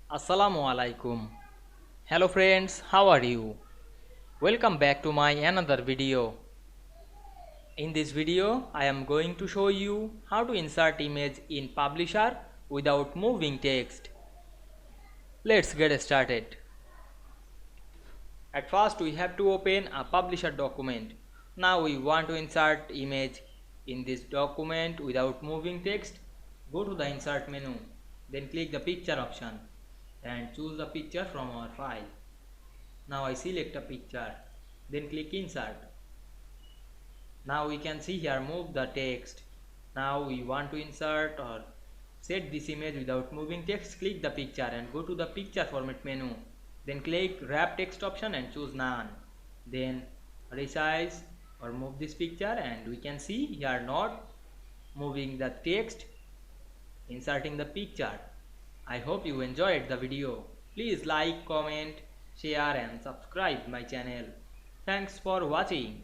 Assalamu Walaikum. Hello friends, how are you? Welcome back to my another video. In this video, I am going to show you how to insert image in Publisher without moving text. Let's get started. At first, we have to open a Publisher document. Now we want to insert image in this document without moving text. Go to the Insert menu, then click the Picture option and choose the picture from our file. Now I select a picture, then click Insert. Now we can see here move the text. Now we want to insert or set this image without moving text. Click the picture and go to the picture format menu. Then click wrap text option and choose none. Then resize or move this picture and we can see here not moving the text, inserting the picture. I hope you enjoyed the video. Please like, comment, share and subscribe my channel. Thanks for watching.